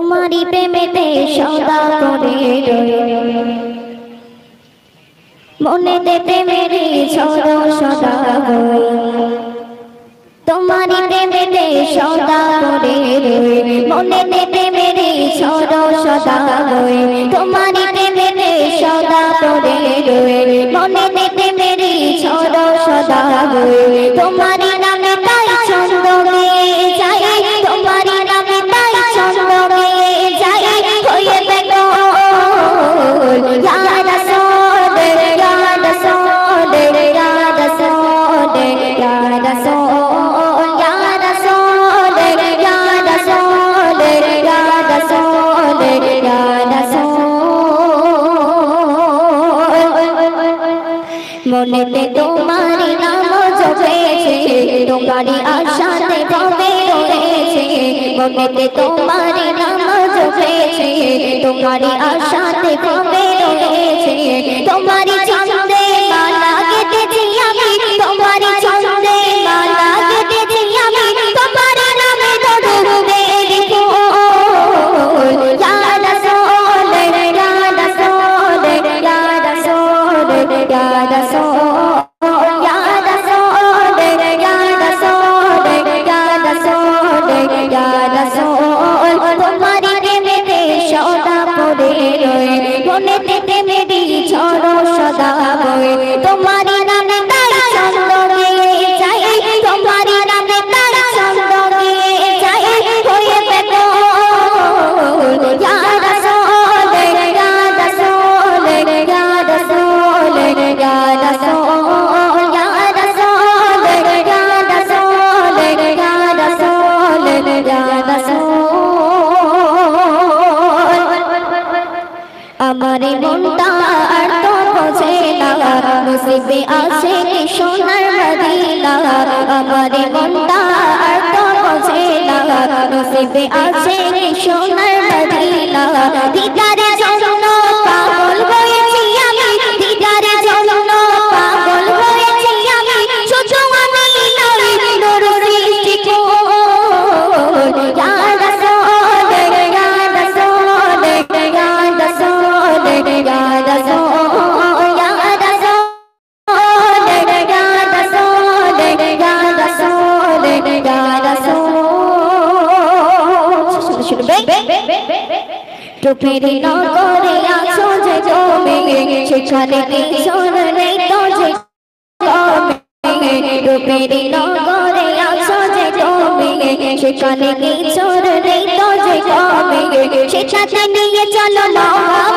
তোমারি প্রেমেতে সদা করে রই মনেতে প্রেমেরই ঝড় সদা বই তোমারি প্রেমেতে সদা করে রই মনেতে প্রেমেরই ঝড় সদা বই তোমারি প্রেমেতে সদা করে রই মনেতে প্রেমেরই ঝড় সদা বই তোমারি নামে তাই ছন্দ গেয়ে যাই তোমারি নামে তাই ছন্দ গেয়ে যাই হয়ে বেগল ইয়া রাসূল ইয়া রাসূল ইয়া রাসূল ইয়া রাসূল ইয়া রাসূল ইয়া রাসূল ইয়া রাসূল ইয়া রাসূল মনেতে তোমারি নাম জপেছে তোমারি আশাতে ভাবে রয়েছে মনেতে তোমারি নাম জপেছে তোমারি আশাতে ভাবে রয়েছে তোমারি ছন্দে মালা গেঁথেছি আমি তোমারি ছন্দে মালা গেঁথেছি আমি তোমারি নামে দরুদে লিখো ইয়া রাসূল ইয়া রাসূল ইয়া রাসূল ইয়া রাসূল ইয়া রাসূল ইয়া রাসূল ইয়া রাসূল ইয়া রাসূল তোমারি প্রেমেতে সদা পড়ে রই মনেতে প্রেমেরই ঝড় সদা বই তোমারি নামে তাই ছন্দ গেয়ে যাই তোমারি নামে তাই ছন্দ গেয়ে যাই হয়ে বেগল ইয়া রাসূল ইয়া রাসূল ইয়া রাসূল ইয়া রাসূল ইয়া রাসূল ইয়া রাসূল ইয়া রাসূল ইয়া রাসূল আমারে মনটা আর তো বোঝে না নসিবে আছে কি সোনার মদিনা আমারে মনটা আর তো বোঝে না নসিবে আছে কি সোনার মদিনা দিদারে জন্য পাগল হয়েছি আমি দিদারে জন্য পাগল হয়েছি আমি শুধু আমি নই নূর সৃষ্টি কো ইয়া রাসূল ইয়া রাসূল ইয়া রাসূল ইয়া রাসূল ইয়া রাসূল ইয়া রাসূল ইয়া রাসূল ইয়া রাসূল শুনবে টুপির নগরে আছো যে জমে সেখানে কিশোর নেই তো যে কমে টুপির নগরে আছো যে জমে সেখানে কিশোর নেই তো যে কমে সেটাতে নিয়ে চলো না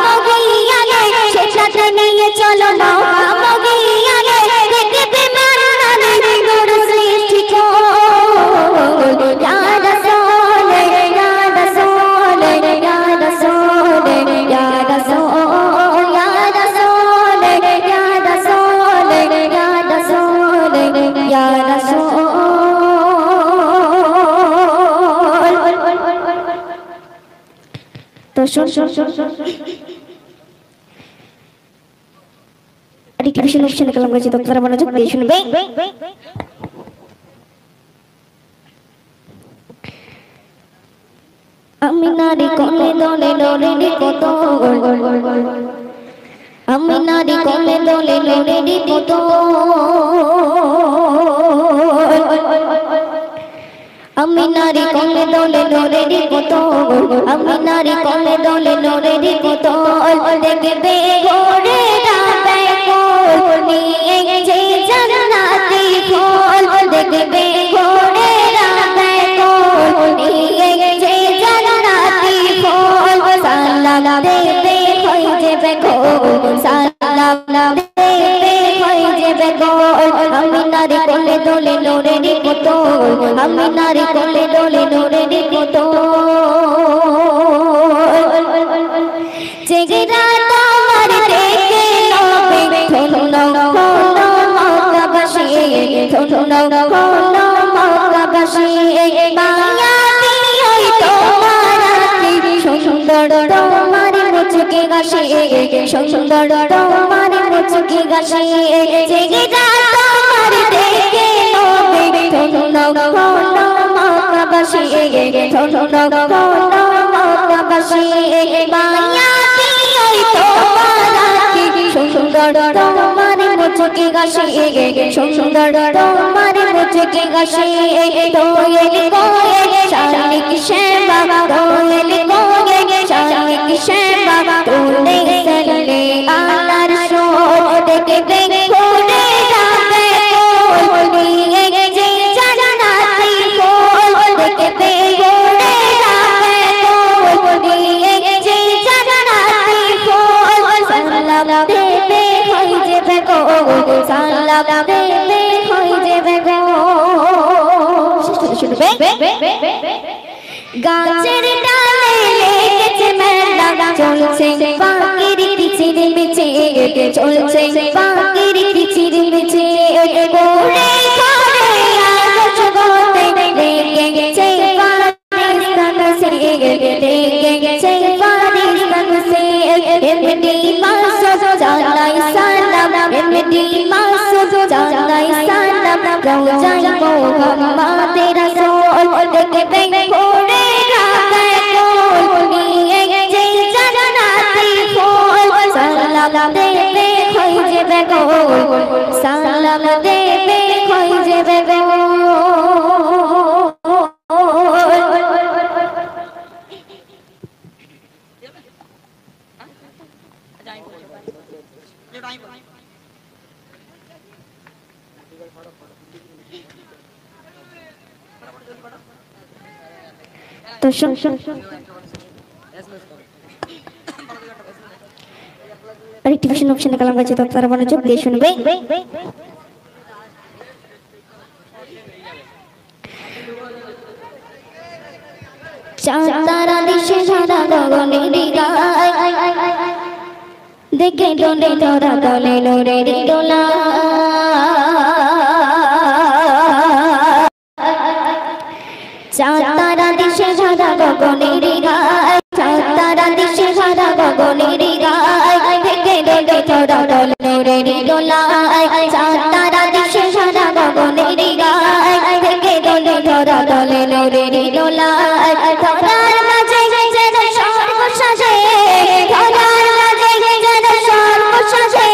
মগিয়ানে সেটাতে নিয়ে চলো না মগিয়ানে দেখবে মানানে নূর সৃষ্টি কো ইয়া রাসূল ইয়া রাসূল ইয়া রাসূল ইয়া রাসূল ইয়া রাসূল ইয়া রাসূল ইয়া রাসূল ইয়া রাসূল তো শুন আরেকটি বিষয় অনুষ্ঠানে কালাম করেছি তো তারা মনোযোগ দিয়ে শুনবে আমি নারী কোলে দলে দলে কত আমি নারী কোলে দলে দলে কত আমি নারী কোলে দলে দলে কত আমি নারী কোলে দলে দলে কত দেখবে ঘরে রাবে কোল নিয়ে যে জান্নাতি ফল দেখবে ঘরে রাবে কোল নিয়ে যে জান্নাতি ফল সালাম দেবে হয়ে যাবে গোল সালাম দেবে হয়ে যাবে গোল আমি নারী কোলে দলে দলে কত আমি নারী কোলে দলে দলে কত জেগেরা তোমার দেখে নবে ধন্য কোন মক্কাবাসী ধন্য কোন মক্কাবাসী মায়া দিই তোমার সুন্দর তোমার মুচকি গাছে সুন্দর তোমার মুচকি গাছে জেগেরা তোমার দেখে নবে ধন্য কোন মক্কাবাসী ধন্য কোন গাছে মায়া কি ওই তোমার কি সুন্দর তোমার মুচকি গাছে সুন্দর তোমার মুচকি গাছে দোয়েল কোয়েল শালিক শ্যামা দোয়েল কোয়েল শালিক শ্যামা তুলে চলে আলার সোর দেখে দেখে উড়ে যাবে কোল নিয়ে যে জান্নাতি কোল দেখে দেখে উড়ে যাবে কোল নিয়ে যে জান্নাতি কোল সালাম দেবে হয়ে যাবে কোল সালাম দেবে হয়ে যাবে কোল শুনবে গাছের ডালে লেগেছে মেলা চলছে পাখির কিচির মিচে চলছে পাখির কিচির মিচে ঘুরে ঘুরে আকাশ গতে লেগেছে পাকিস্তান সে লেগেছে পাকিস্তান সে এমনি মাসুদ জানাই সালাম এমনি মাসুদ জানাই সালাম রওজাই মোহাম্মদের রাসূল দেখবে ঘুরে যাবে কোল নিয়ে যে জান্নাতি ফুল সালাম দেবে হয়ে যাবে গোল সালাম দেবে হয়ে যাবে গোল তো রেক্টিফিকেশন অপশনে কালাম আছে তো আপনারা মনোযোগ দিয়ে শুনবে চাঁদ তারা দিশে সারা গগনের গায় দেখে ডোলে তোরা দলে লোরের দোলা চাঁদ তারা দিশে সারা গগনের গায় চাঁদ তারা দিশে সারা গগনের গায় দেখে ডোলে তোরা দলে লোরের দোলা চাঁদ তারা দিশে সারা গগনের গায় দেখে ডোলে তোরা দলে লোরের দোলা ধরার মাঝে যেন স্বর্গ সাজে ধরার মাঝে যেন স্বর্গ সাজে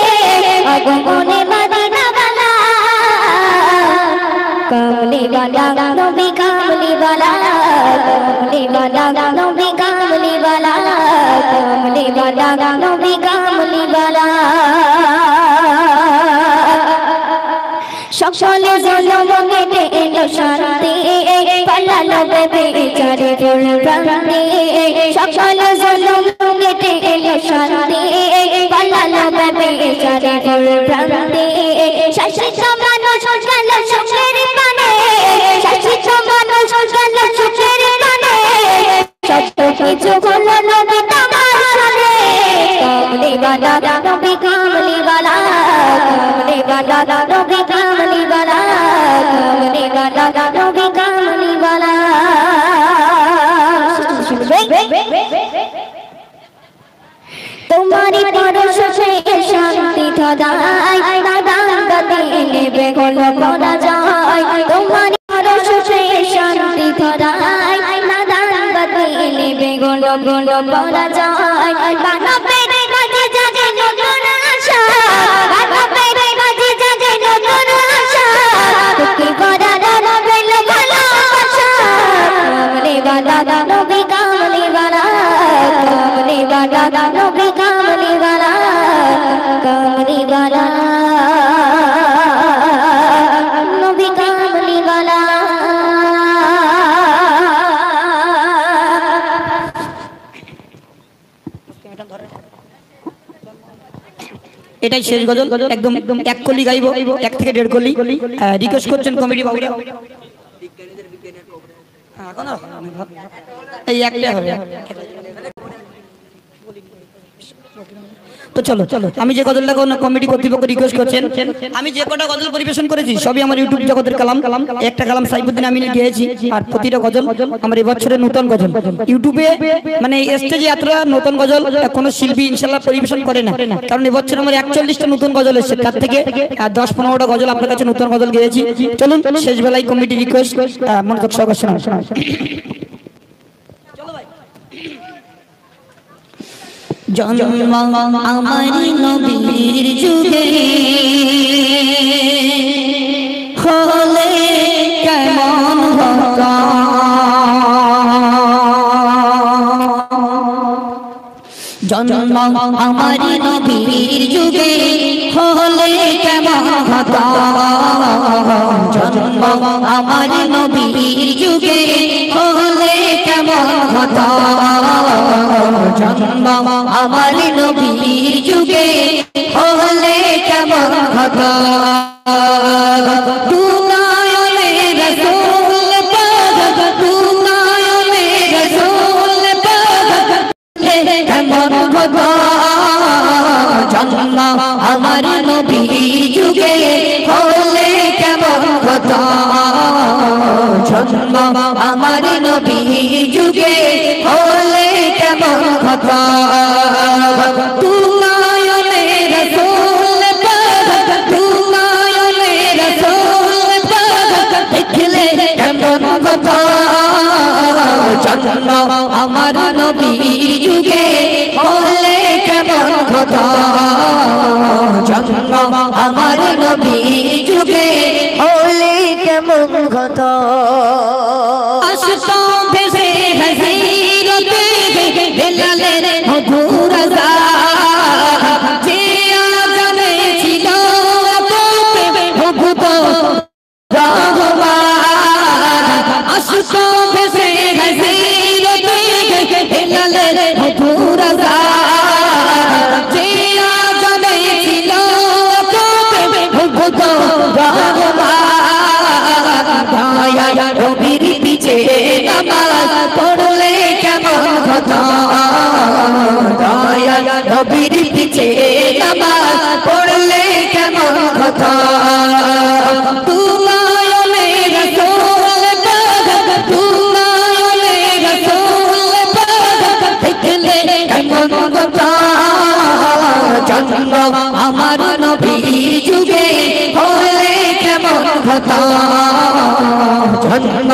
আগমনে মদিনা বালা কামলি বালা নবী কামলি বালা কামলি বালা নবী কামলি বালা কামলি বালা নবী কামলি বালা সকলে জনম কেটে এলো শান্তি পালালো বেচারে প্রান্তে সকলে জনম কেটে এলো শান্তি পালালো বেচারে প্রান্তে শাসিত মানুষ গেল সুখের পানে শাসিত মানুষ গেল সুখের পানে সত্য কিছু হলো নবী তোমার সাথে কামলি বালা নবী কামলি বালা কামলি বালা নবী কামলি বালা কামলি বালা নবী কামলি বালা তোমারি পরশে শান্তি ধরাই দাদান গতি নেবে হলো পরাজয় তোমারি পরশে শান্তি ধরাই দাদান গতি নেবে হলো পরাজয় বানাবে কাজে জাগে নতুন আশা বানাবে কাজে জাগে নতুন আশা কি করার রবেল ভালোবাসা কামলি বালা নবী কামলি বালা কামলি বালা নবী কামলি বালা কামলি বালা নবী কামলি বালা এটাই শেষ গজল একদম এক কলি গাইবো 1 থেকে 1.5 কলি রিকোয়েস্ট করছেন কমিটি বাবুরা এই একটা হবে তো চলো আমি যে গজলটা কমিটি কর্তৃপক্ষ রিকোয়েস্ট করছেন আমি যে কটা গজল পরিবেশন করেছি সবই আমার ইউটিউব জগতের কালাম একটা কালাম সাইফুদ্দিন আমিন গেয়েছি আর প্রতিটা গজল আমার এই বছরের নতুন গজল ইউটিউবে মানে স্টেজে এতটা নতুন গজল কোনো শিল্পী ইনশাআল্লাহ পরিবেশন করে না কারণ এই বছর আমার 41টা নতুন গজল এসেছে তার থেকে 10-15টা গজল আপনার কাছে নতুন গজল গেয়েছি চলুন শেষ বেলায় কমিটি রিকোয়েস্ট মনোযোগ সহকারে শোনান জন্ম আমার নবীর যুগে হলে কেমন হতো জন্ম আমার নবীর যুগে হলে কেমন হতো জন্ম আমার নবীর যুগে হলে কেমন হতো জন্ম আমার নবীর যুগে হলে কেমন হতো জন্ম আমার নবীর যুগে হলে কেমন হতো জন্ম আমার নবীর যুগে হলে কেমন হতো তুনায়নে রাসূল পাক তুনায়নে রাসূল পাক দেখলে কেমন হতো জন্ম আমার নবীর যুগে হলে কেমন হতো জন্ম আমার নবীর যুগে হলে কেমন হতো আসতো ভেসে হাসিরতে বেলালের মধুর আযান যে আযানে ছিল ভূত রহমান আসতো ভেসে হাসিরতে বেলালের মধুর আযান যে আযানে ছিল ভূত রহমান নবীর পিছে নামাজ পড়লে কেমন হতো নবীর পিছে নামাজ পড়লে কেমন হতো তুনায়নে রাসূল পাক তুনায়নে রাসূল পাক দেখলে কেমন হতো জন্ম আমার নবীর যুগে হলে কেমন হতো জন্ম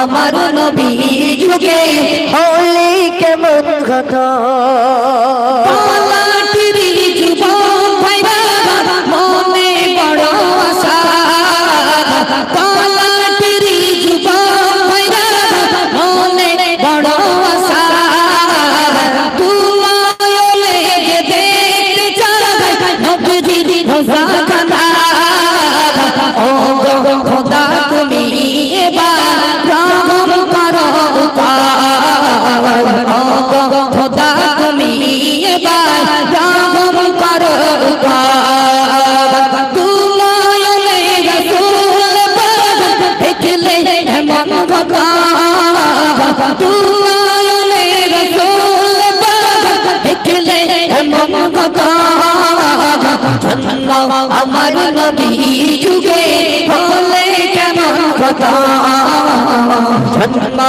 আমার নবীর যুগে হলে কেমন হতো পালাটির যুবক ভাইরা মনে বড় আশা পালাটির যুবক ভাইরা মনে বড় আশা তুনায়নে দেখতে চাই নবীর রোজা খানা ও খোদা তুমি এবার রহম করো ও খোদা তুমি এবার রহম করো তুনায়নে রাসূল পাক দেখলে এমন হতো তুনায়নে রাসূল পাক দেখলে এমন হতো জন্ম আমার নবীর যুগে হলে কেমন হতো জন্ম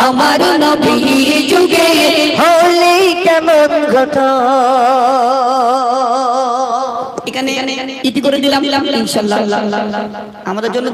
আমার নবীর যুগে হলে কেমন হতো এখানে ইতি করে দিলাম ইনশাআল্লাহ আমাদের জন্য